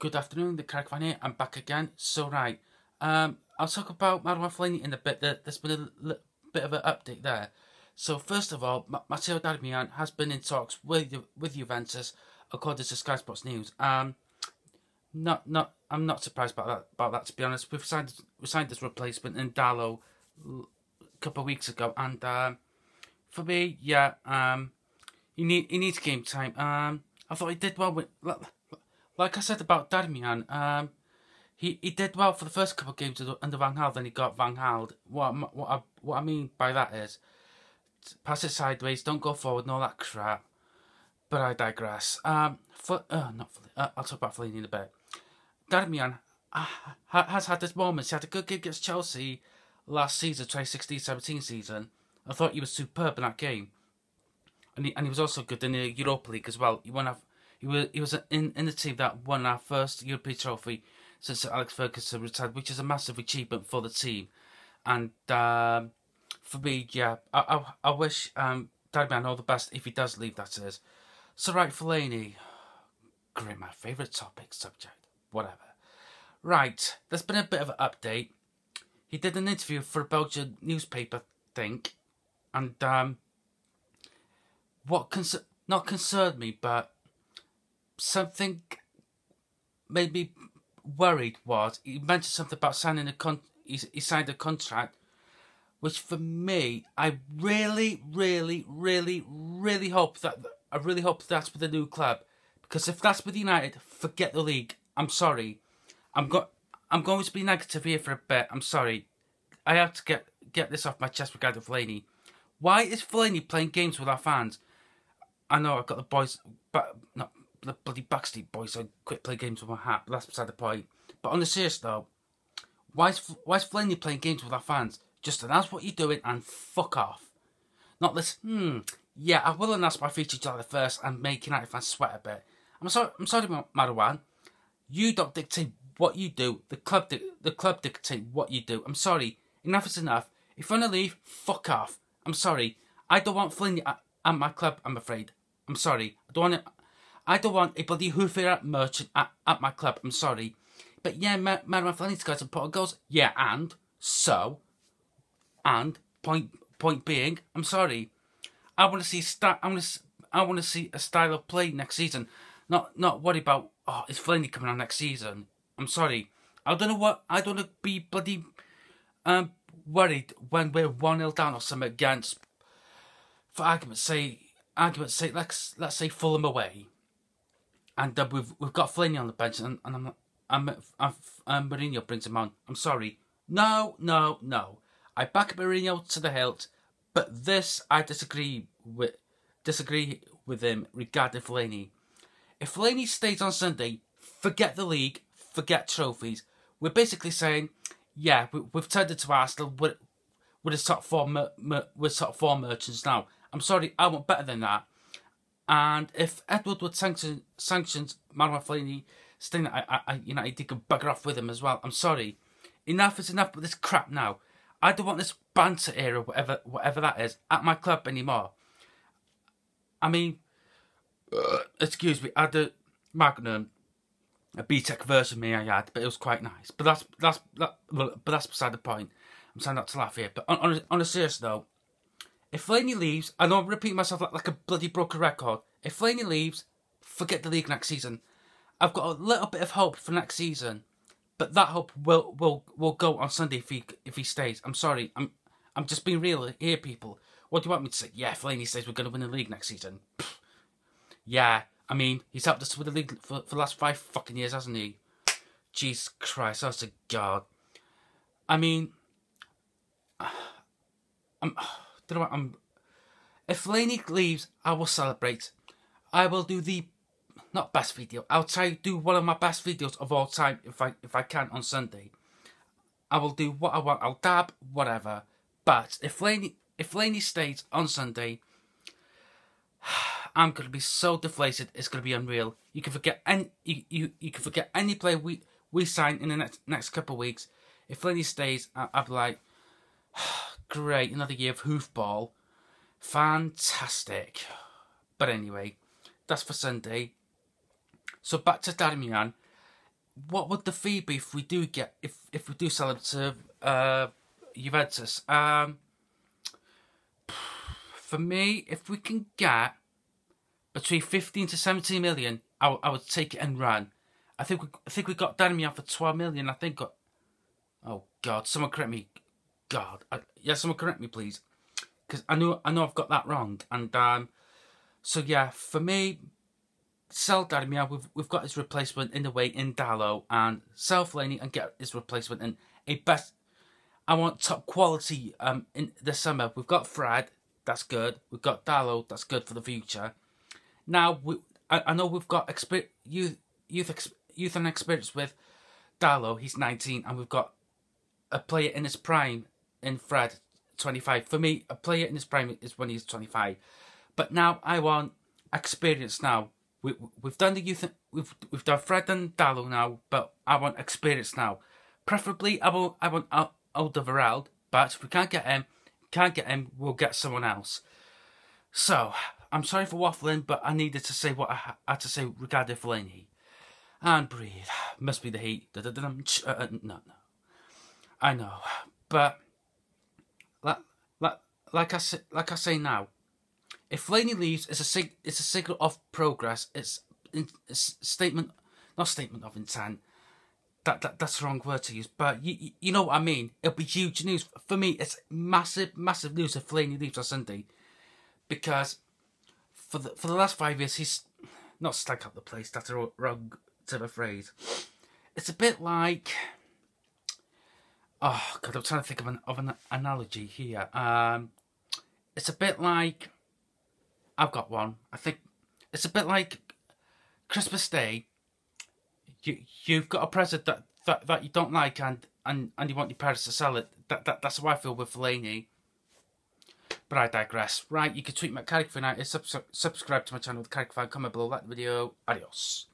Good afternoon, the Craig Van here. I'm back again. So right, I'll talk about Matteo Darmian in a bit. There's been a bit of an update there. So first of all, Matteo Darmian has been in talks with Juventus, according to Sky Sports News. I'm not surprised about that. To be honest, we signed this replacement in Dallo a couple of weeks ago, and for me, yeah, he needs game time. I thought he did well with. Like I said about Darmian, he did well for the first couple of games under Van Gaal, then he got Van Gaal. What I mean by that is, pass it sideways, don't go forward, and all that crap. But I digress. I'll talk about Fellaini in a bit. Darmian has had his moments. He had a good game against Chelsea last season, 2016-17 season. I thought he was superb in that game, and he was also good in the Europa League as well. He was in the team that won our first European trophy since Alex Ferguson retired, which is a massive achievement for the team. And for me, yeah, I wish Darmian all the best if he does leave, that is. So right, Fellaini, great, my favourite subject, whatever. Right, there's been a bit of an update. He did an interview for a Belgian newspaper, I think, and what not concerned me, but something made me worried was he mentioned something about signing he signed a contract, which for me, I really hope that's with a new club, because if that's with United, forget the league. I'm sorry, I'm going to be negative here for a bit. I'm sorry, I have to get this off my chest regarding Fellaini. Why is Fellaini playing games with our fans? I know I've got the boys, but not the bloody Backstreet Boys, so quit playing games with my hat, but that's beside the point. But on the serious though, why is Fellaini playing games with our fans? Just announce what you're doing and fuck off. Not this, yeah, I will announce my feature July the 1st and make United fans sweat a bit. I'm sorry, Marwan. You don't dictate what you do. The club dictate what you do. I'm sorry. Enough is enough. If you want to leave, fuck off. I'm sorry. I don't want Fellaini at my club, I'm afraid. I'm sorry. I don't want a bloody hoofer merchant at my club. I'm sorry. But yeah, Matteo Fellaini's got some pot of goals. Yeah, and point being, I'm sorry. I want to see a style of play next season. Not worry about, oh, is Fellaini coming on next season? I'm sorry. I don't want to be bloody worried when we're 1-0 down or something against, for argument's sake, let's say Fulham away, and we've got Fellaini on the bench, and Mourinho brings him on. I'm sorry. No. I back Mourinho to the hilt, but this I disagree with him regarding Fellaini. If Fellaini stays on Sunday, forget the league, forget trophies. We're basically saying, yeah, we've turned into Arsenal. We're the top four merchants now. I'm sorry, I want better than that. And if Edward would sanctions Matteo Fellaini, staying United, he can bugger off with him as well. I'm sorry. Enough is enough with this crap now. I don't want this banter era, whatever that is, at my club anymore. I mean, excuse me, I had a Magnum, a BTEC version me I had, but it was quite nice. But that's beside the point. I'm trying not to laugh here. But on a serious note, if Fellaini leaves, I know I'm repeating myself like a bloody broken record. If Fellaini leaves, forget the league next season. I've got a little bit of hope for next season, but that hope will go on Sunday if he stays. I'm sorry. I'm just being real here, people. What do you want me to say? Yeah, Fellaini says we're going to win the league next season. Pfft. Yeah, I mean, he's helped us with the league for the last 5 fucking years, hasn't he? Jesus Christ, that's a god. I mean, if Fellaini leaves, I will celebrate. I will do the not best video. I'll try to do one of my best videos of all time if I can on Sunday. I will do what I want. I'll dab, whatever. But if Fellaini stays on Sunday, I'm gonna be so deflated. It's gonna be unreal. You can forget you can forget any player we sign in the next couple of weeks. If Fellaini stays, I'll be like, great, another year of hoofball. Fantastic. But anyway, that's for Sunday. So back to Darmian. what would the fee be if we do get if we do sell him to Juventus? For me, if we can get between 15 to 17 million, I would take it and run. I think we got Darmian for 12 million. I think. Oh God! Someone correct me. God, yeah, someone correct me, please, because I know I've got that wrong. And so yeah, for me, sell Darmian. We've got his replacement in the way in Dallo, and sell Fellaini and get his replacement in a best. I want top quality in the summer. We've got Fred, that's good. We've got Dallo, that's good for the future. Now I know we've got youth and experience with Dallo. He's 19, and we've got a player in his prime in Fred, 25. For me, a player in his prime is when he's 25. But now I want experience. Now we've done the youth. We've done Fred and Dallo now, but I want experience now. Preferably, I want Alderweireld. But if we can't get him, we'll get someone else. So I'm sorry for waffling, but I needed to say what I had to say regarding Fellaini. And breathe. Must be the heat. No. I know, but like I say now, if Fellaini leaves, it's a signal of progress. It's statement, not statement of intent. That's the wrong word to use, but you know what I mean. It'll be huge news for me. It's massive news if Fellaini leaves on Sunday, because for the last 5 years he's not stuck up the place. That's a wrong to the phrase. It's a bit like. Oh God, I'm trying to think of an analogy here. It's a bit like, I've got one. I think it's a bit like Christmas Day. You've got a present that you don't like, and you want your parents to sell it. That's how I feel with Fellaini. But I digress. Right, you can tweet me at CarrickFan. Subscribe to my channel with CarrickFan. Comment below, like the video. Adios.